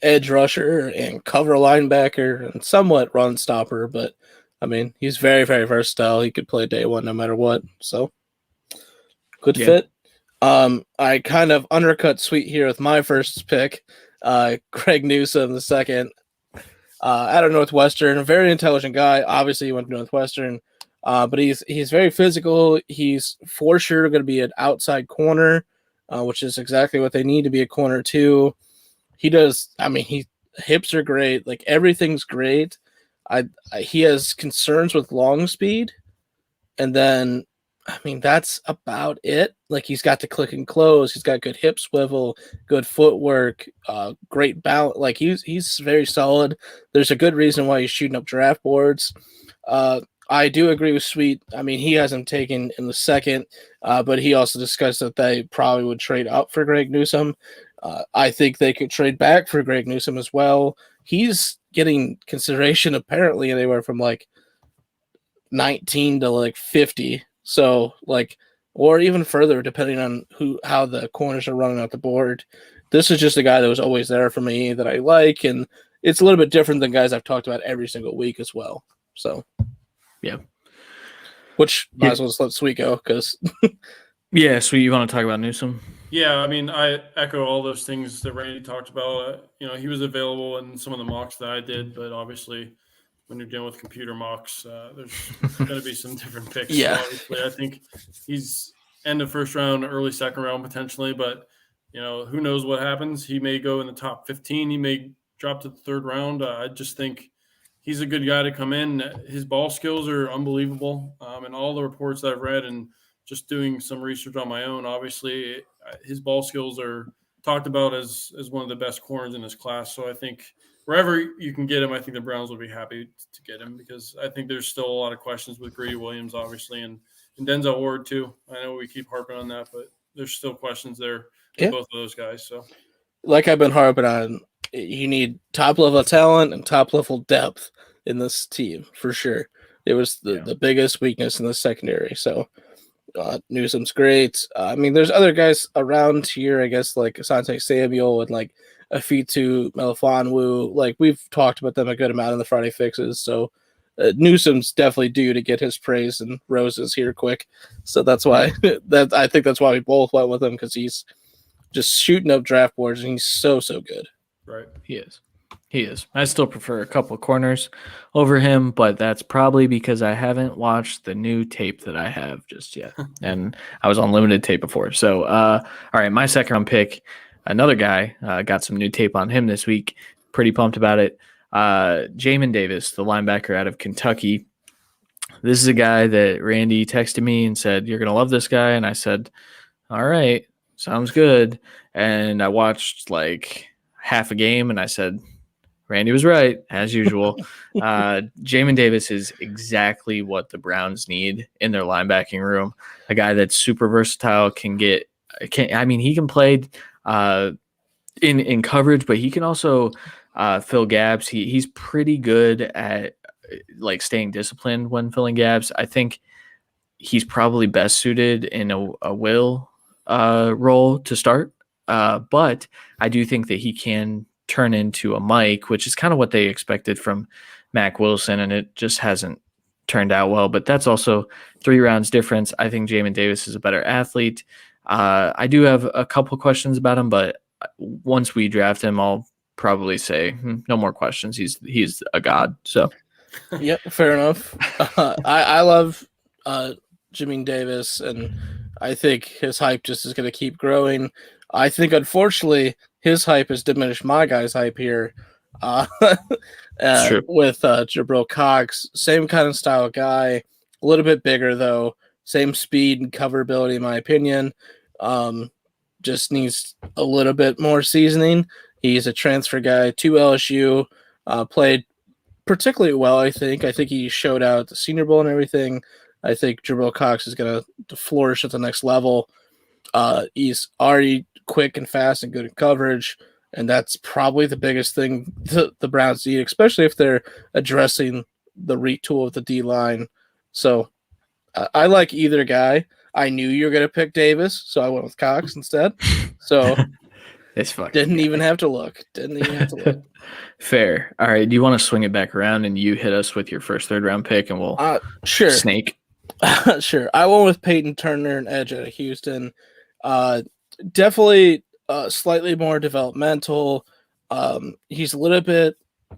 edge rusher and cover linebacker and somewhat run stopper. But I mean, he's very, very versatile. He could play day one no matter what. So, good fit. I kind of undercut Sweet here with my first pick, Greg Newsome, the second. Out of Northwestern, a very intelligent guy. Obviously, he went to Northwestern, but he's very physical. He's for sure going to be an outside corner, which is exactly what they need to be a corner too. He does. I mean, hips are great. Like everything's great. He has concerns with long speed, and then I mean that's about it. Like he's got the click and close. He's got good hip swivel, good footwork, great balance. Like he's very solid. There's a good reason why he's shooting up draft boards. I do agree with Sweet. I mean, he has him taken in the second, but he also discussed that they probably would trade up for Greg Newsome. I think they could trade back for Greg Newsome as well. He's getting consideration apparently anywhere from like 19 to like 50. So like, or even further, depending on how the corners are running out the board. This is just a guy that was always there for me that I like, and it's a little bit different than guys I've talked about every single week as well. So, yeah. Which might as well just let Sweet go because. Yeah, Sweet, you want to talk about Newsome? Yeah, I mean, I echo all those things that Randy talked about. He was available in some of the mocks that I did, but obviously when you're dealing with computer mocks, there's going to be some different picks. Yeah. So obviously, I think he's end of first round, early second round potentially, but who knows what happens? He may go in the top 15. He may drop to the third round. I just think he's a good guy to come in. His ball skills are unbelievable, and all the reports that I've read and just doing some research on my own, obviously his ball skills are talked about as one of the best corners in his class. So I think wherever you can get him, I think the Browns will be happy to get him because I think there's still a lot of questions with Greedy Williams, obviously, and Denzel Ward too. I know we keep harping on that, but there's still questions there with both of those guys. So, like I've been harping on, you need top-level talent and top-level depth in this team for sure. It was the biggest weakness in the secondary. So Newsome's great. I mean, there's other guys around here, I guess, like Asante Samuel and like Afitu Melifonwu. Like we've talked about them a good amount in the Friday Fixes. So Newsome's definitely due to get his praise and roses here quick. So that's why I think that's why we both went with him because he's just shooting up draft boards and he's so good. Right. He is. I still prefer a couple corners over him, but that's probably because I haven't watched the new tape that I have just yet. And I was on limited tape before. So, all right, my second round pick, another guy, got some new tape on him this week. Pretty pumped about it. Jamin Davis, the linebacker out of Kentucky. This is a guy that Randy texted me and said, "You're going to love this guy." And I said, "All right, sounds good." And I watched like half a game and I said, Randy was right, as usual. Jamin Davis is exactly what the Browns need in their linebacking room. A guy that's super versatile, he can play in coverage, but he can also fill gaps. He's pretty good at like staying disciplined when filling gaps. I think he's probably best suited in a will role to start. But I do think that he can turn into a Mike, which is kind of what they expected from Mac Wilson, and it just hasn't turned out well. But that's also 3 rounds difference. I think Jamin Davis is a better athlete. I do have a couple questions about him, but once we draft him, I'll probably say no more questions. He's a god. So, yeah, fair enough. I love Jamin Davis, and I think his hype just is going to keep growing. I think, unfortunately, his hype has diminished my guy's hype here. true. With Jibril Cox. Same kind of style guy, a little bit bigger though. Same speed and coverability, in my opinion. Just needs a little bit more seasoning. He's a transfer guy to LSU. Played particularly well, I think. I think he showed out at the Senior Bowl and everything. I think Jibril Cox is going to flourish at the next level. He's already quick and fast and good in coverage, and that's probably the biggest thing the Browns need, especially if they're addressing the retool of the D-line. So I like either guy. I knew you were going to pick Davis, so I went with Cox instead. So didn't even have to look. Fair. All right. Do you want to swing it back around and you hit us with your first third round pick and we'll snake? Sure. I went with Peyton Turner, an edge out of Houston. Definitely slightly more developmental. He's a little bit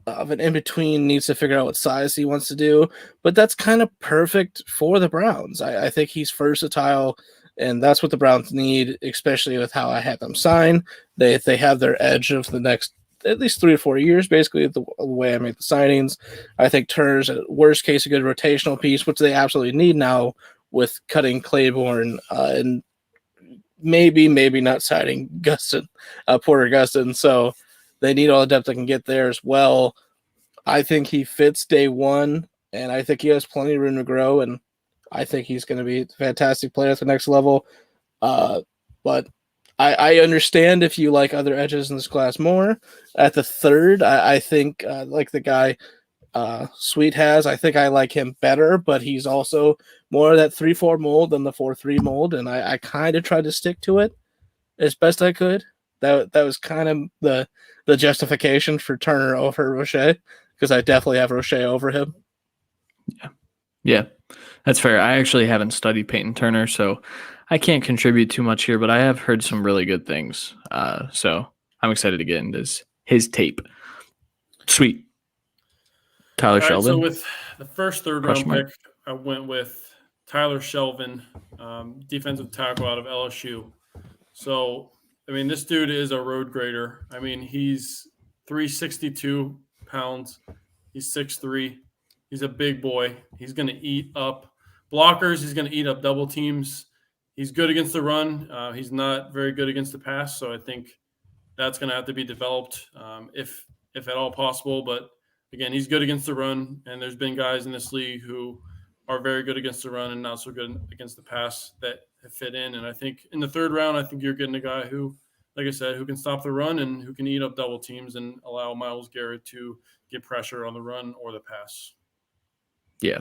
of an in-between, needs to figure out what size he wants to do, but that's kind of perfect for the Browns. I think he's versatile, and that's what the Browns need, especially with how I had them sign. They have their edge of the next at least 3 to 4 years, basically, the way I make the signings. I think Turner's, at worst case, a good rotational piece, which they absolutely need now with cutting Claiborne and maybe not signing Porter Gustin. So they need all the depth they can get there as well. I think he fits day one, and I think he has plenty of room to grow, and I think he's going to be a fantastic player at the next level. But I understand if you like other edges in this class more. At the third, I think like the guy Sweet has, I think I like him better, but he's also more of that 3-4 mold than the 4-3 mold, and I kind of tried to stick to it as best I could. That was kind of the justification for Turner over Rochet, because I definitely have Rochet over him. Yeah, that's fair. I actually haven't studied Peyton Turner, so I can't contribute too much here, but I have heard some really good things. So I'm excited to get into his tape. Sweet. Tyler Shelvin. So with the first third round pick, I went with Tyler Shelvin, defensive tackle out of LSU. So, I mean, this dude is a road grader. I mean, he's 362 pounds. He's 6'3". He's a big boy. He's going to eat up blockers. He's going to eat up double teams. He's good against the run. He's not very good against the pass. So I think that's going to have to be developed if at all possible. But again, he's good against the run. And there's been guys in this league who are very good against the run and not so good against the pass that have fit in. And I think in the third round, I think you're getting a guy who, like I said, who can stop the run and who can eat up double teams and allow Myles Garrett to get pressure on the run or the pass. Yeah.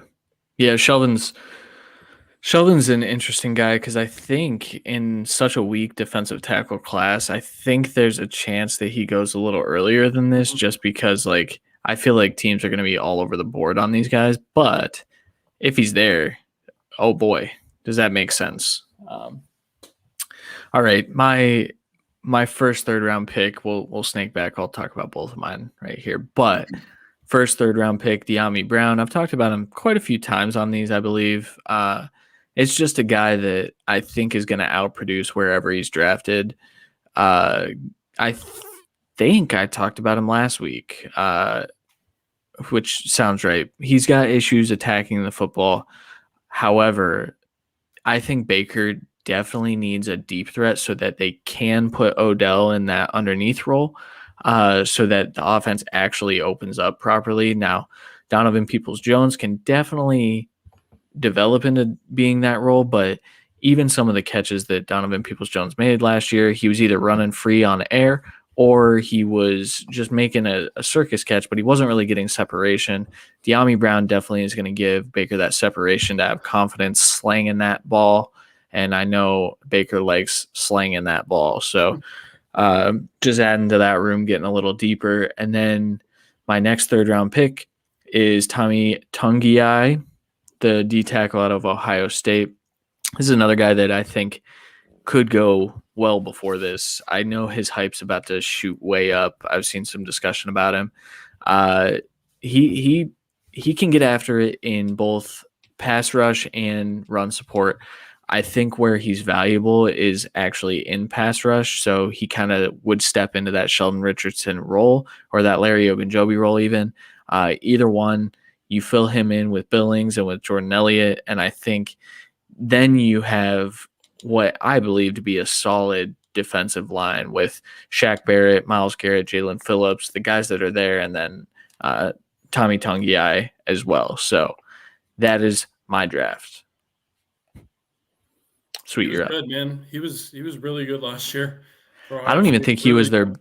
Shelvin's an interesting guy because I think in such a weak defensive tackle class, I think there's a chance that he goes a little earlier than this just because, like, I feel like teams are going to be all over the board on these guys. But if he's there, oh boy, does that make sense? All right, my first third round pick, we'll snake back. I'll talk about both of mine right here. But first third round pick, Dyami Brown. I've talked about him quite a few times on these, I believe. It's just a guy that I think is going to outproduce wherever he's drafted. I think I talked about him last week, which sounds right. He's got issues attacking the football. However, I think Baker definitely needs a deep threat so that they can put Odell in that underneath role so that the offense actually opens up properly. Now, Donovan Peoples-Jones can definitely develop into being that role, but even some of the catches that Donovan Peoples-Jones made last year, he was either running free on air or he was just making a circus catch, but he wasn't really getting separation. Dyami Brown definitely is going to give Baker that separation to have confidence slanging that ball, and I know Baker likes slanging that ball. So just adding to that room, getting a little deeper. And then my next third-round pick is Tommy Tungiai, the D tackle out of Ohio State. This is another guy that I think could go well before this. I know his hype's about to shoot way up. I've seen some discussion about him. He can get after it in both pass rush and run support. I think where he's valuable is actually in pass rush. So he kind of would step into that Sheldon Richardson role or that Larry Ogunjobi role even. Either one, you fill him in with Billings and with Jordan Elliott. And I think then you have what I believe to be a solid defensive line with Shaq Barrett, Myles Garrett, Jalen Phillips, the guys that are there, and then Tommy Tungiai as well. So that is my draft. Sweet, you're up. Good, man. He was really good last year. I don't even think he was their.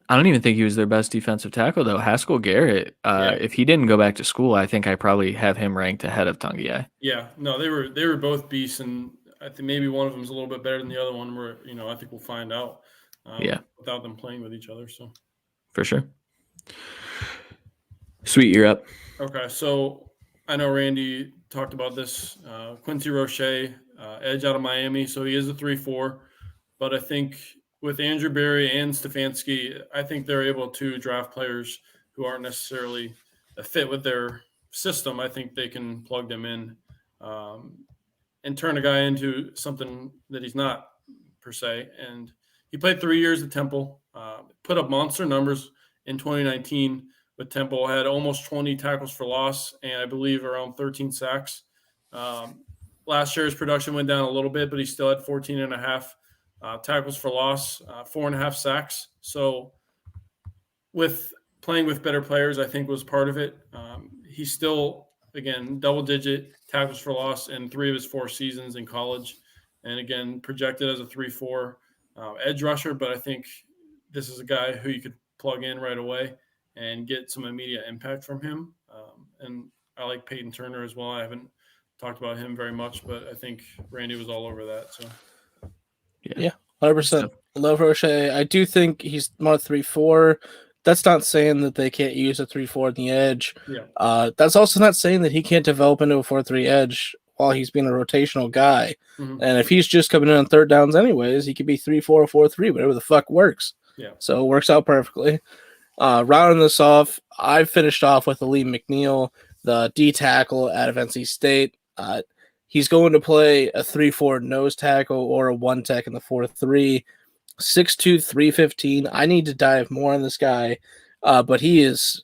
I don't even think he was their best defensive tackle though. Haskell Garrett. If he didn't go back to school, I think I probably have him ranked ahead of Tungiai. Yeah, no, they were both beasts, and I think maybe one of them is a little bit better than the other one. Where I think we'll find out. Without them playing with each other, so for sure. Sweet, you're up. Okay, so I know Randy talked about this. Quincy Rochet, edge out of Miami, so he is a 3-4. But I think with Andrew Berry and Stefanski, I think they're able to draft players who aren't necessarily a fit with their system. I think they can plug them in and turn a guy into something that he's not per se. And he played 3 years at Temple, put up monster numbers in 2019 with Temple, had almost 20 tackles for loss and I believe around 13 sacks. Last year's production went down a little bit, but he still had 14 and a half tackles for loss, 4.5 sacks. So with playing with better players, I think was part of it. He's still, again, double-digit tackles for loss in 3 of his 4 seasons in college. And, again, projected as a 3-4 edge rusher. But I think this is a guy who you could plug in right away and get some immediate impact from him. And I like Peyton Turner as well. I haven't talked about him very much, but I think Randy was all over that. So, yeah, 100%. Love Roche. I do think he's more 3-4. That's not saying that they can't use a 3-4 on the edge. Yeah. That's also not saying that he can't develop into a 4-3 edge while he's being a rotational guy. Mm-hmm. And if he's just coming in on third downs anyways, he could be 3-4 or 4-3, whatever the fuck works. Yeah. So it works out perfectly. Rounding this off, I finished off with Aleem McNeil, the D tackle out of NC State. He's going to play a 3-4 nose tackle or a 1-tech in the 4-3. 6'2", 315. I need to dive more on this guy, but he is,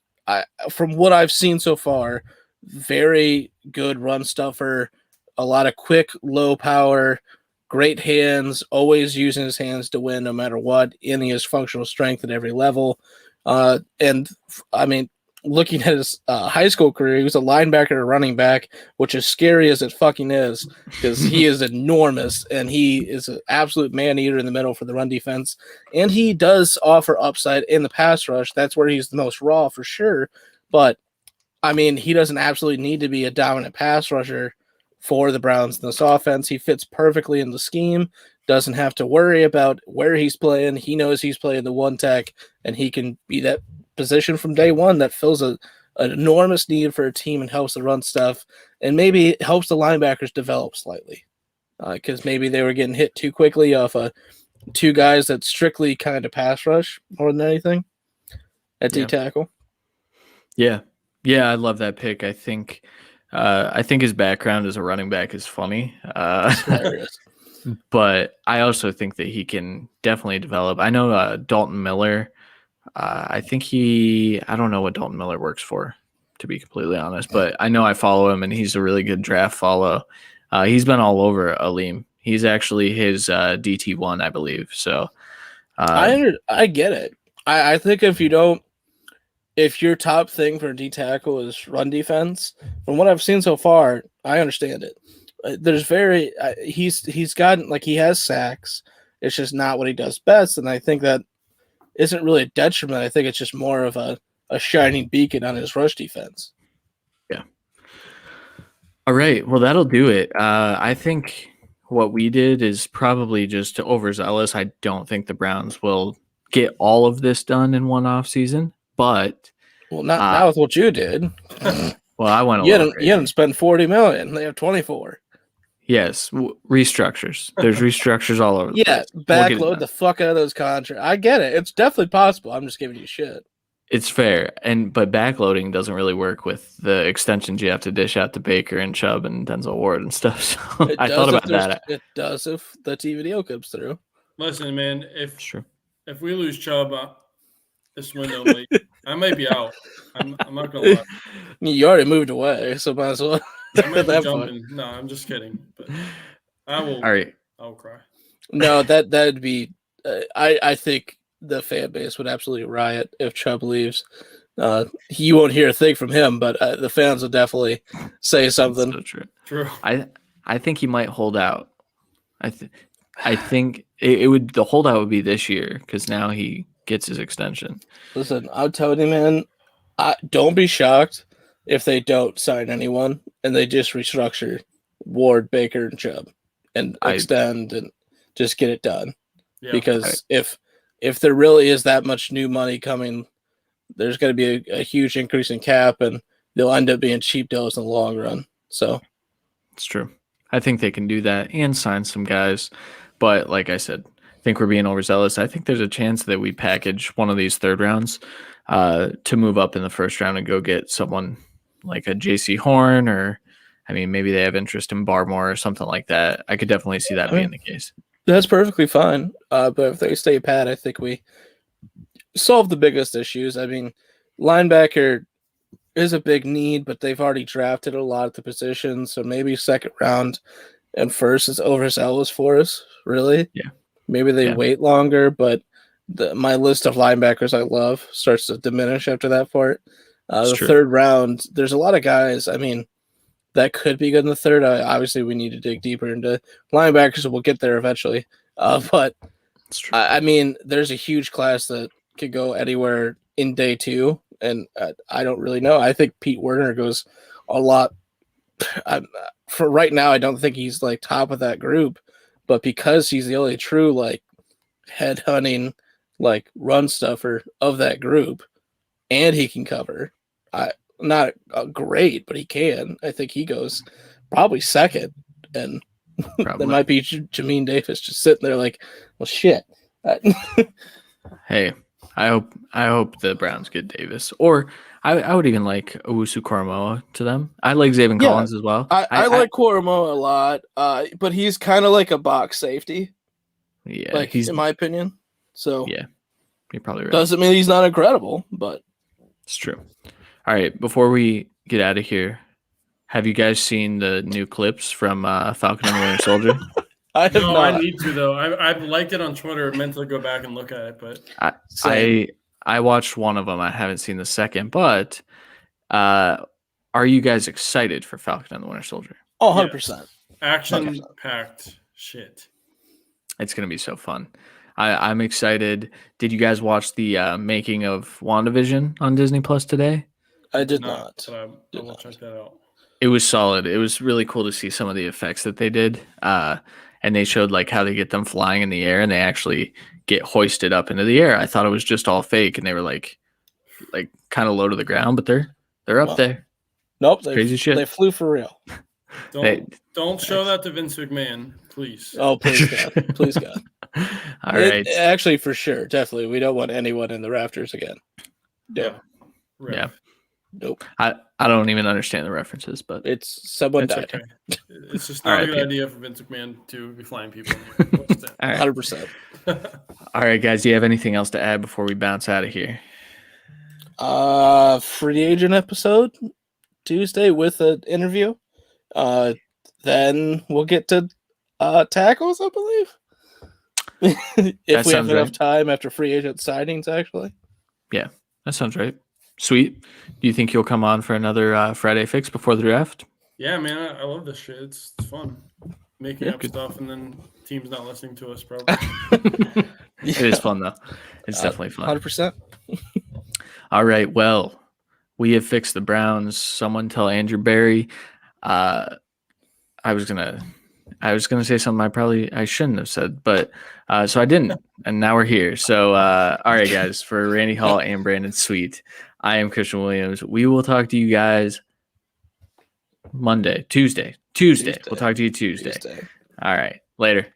from what I've seen so far, very good run stuffer, a lot of quick, low power, great hands, always using his hands to win no matter what, and he has functional strength at every level. And I mean, looking at his high school career, he was a linebacker or running back, which is scary as it fucking is because he is enormous and he is an absolute man-eater in the middle for the run defense. And he does offer upside in the pass rush. That's where he's the most raw for sure. But, I mean, he doesn't absolutely need to be a dominant pass rusher for the Browns in this offense. He fits perfectly in the scheme, doesn't have to worry about where he's playing. He knows he's playing the 1-tech, and he can be that position from day one that fills an enormous need for a team and helps the run stuff, and maybe helps the linebackers develop slightly because maybe they were getting hit too quickly off two guys that strictly kind of pass rush more than anything at D tackle. Yeah, I love that pick. I think his background as a running back is funny, but I also think that he can definitely develop. I know Dalton Miller. I don't know what Dalton Miller works for, to be completely honest, but I know I follow him and he's a really good draft follow. He's been all over Aleem. He's actually his DT1, I believe. So I get it. I think if your top thing for a D tackle is run defense, from what I've seen so far, I understand it. He's gotten, like, he has sacks. It's just not what he does best. And I think that isn't really a detriment. I think it's just more of a shining beacon on his rush defense. Yeah. All right. Well, that'll do it. I think what we did is probably just overzealous. I don't think the Browns will get all of this done in one off season, but not with what you did. Well, I went. You didn't spend $40 million. They have 24. Yes, restructures. There's restructures all over. Yeah, backload the fuck out of those contracts. I get it. It's definitely possible. I'm just giving you shit. It's fair, but backloading doesn't really work with the extensions you have to dish out to Baker and Chubb and Denzel Ward and stuff. So I thought about that. It does if the TV deal comes through. Listen, man, Sure. if we lose Chubb this window, I might be out. I'm not gonna lie. You already moved away, so might as well. I might be jumping. No, I'm just kidding. But I will. All right. I will cry. No, that'd be. I think the fan base would absolutely riot if Chubb leaves. You won't hear a thing from him, but the fans will definitely say something. That's so true. I think he might hold out. I think it would. The holdout would be this year because now he gets his extension. Listen, I'm telling you, man. Don't be shocked if they don't sign anyone and they just restructure Ward, Baker, and Chubb and extend and just get it done. Yeah. Because if there really is that much new money coming, there's going to be a huge increase in cap, and they'll end up being cheap deals in the long run. So it's true. I think they can do that and sign some guys. But like I said, I think we're being overzealous. I think there's a chance that we package one of these third rounds to move up in the first round and go get someone like a JC Horn, or maybe they have interest in Barmore or something like that. I could definitely see that being the case. That's perfectly fine. But if they stay pat, I think we solve the biggest issues. Linebacker is a big need, but they've already drafted a lot of the positions, so maybe second round and first is overzealous for us, really. Yeah. Maybe they wait longer, but my list of linebackers I love starts to diminish after that part. The third round, there's a lot of guys, that could be good in the third. Obviously, we need to dig deeper into linebackers, and we'll get there eventually. But there's a huge class that could go anywhere in day two, and I don't really know. I think Pete Werner goes a lot. For right now, I don't think he's like top of that group, but because he's the only true like head hunting, like run stuffer of that group, and he can cover. Not great, but he can. I think he goes probably second, and there might be Jamin Davis just sitting there like, well, shit. Hey, I hope the Browns get Davis, or I would even like Owusu-Koramoah to them. I like Zayvon Collins as well. I like Koramoah a lot, but he's kind of like a box safety. Yeah, like he's in my opinion. So yeah, you're probably right. Doesn't mean he's not incredible, but it's true. All right, before we get out of here, have you guys seen the new clips from Falcon and the Winter Soldier? I have not. I need to though. I've liked it on Twitter. I meant to go back and look at it, but I watched one of them. I haven't seen the second, but are you guys excited for Falcon and the Winter Soldier? Oh, 100%. Action-packed shit. It's going to be so fun. I'm excited. Did you guys watch the making of WandaVision on Disney Plus today? I did not. I will check that out. It was solid. It was really cool to see some of the effects that they did. And they showed like how they get them flying in the air, and they actually get hoisted up into the air. I thought it was just all fake, and they were like kind of low to the ground, but they're up there. Nope, crazy shit. They flew for real. Don't show that to Vince McMahon, please. Oh, please God, please God. All right. Actually, for sure, definitely, we don't want anyone in the rafters again. Yeah. Yeah. Nope. I don't even understand the references, but it's someone died. Okay. It's just not a good idea for Vince McMahon to be flying people. 100%. All right, guys. Do you have anything else to add before we bounce out of here? Free agent episode Tuesday with an interview. Then we'll get to tackles, I believe. If we have enough time after free agent signings, actually. Yeah, that sounds right. Sweet. Do you think you'll come on for another Friday Fix before the draft? Yeah, man, I love this shit. It's fun making up stuff, and then teams not listening to us. Probably. It is fun though. It's definitely fun. 100%. All right. Well, we have fixed the Browns. Someone tell Andrew Berry. I was gonna say something I shouldn't have said, but so I didn't, and now we're here. So all right, guys, for Randy Hall and Brandon Sweet, I am Christian Williams. We will talk to you guys Tuesday. We'll talk to you Tuesday. All right, later.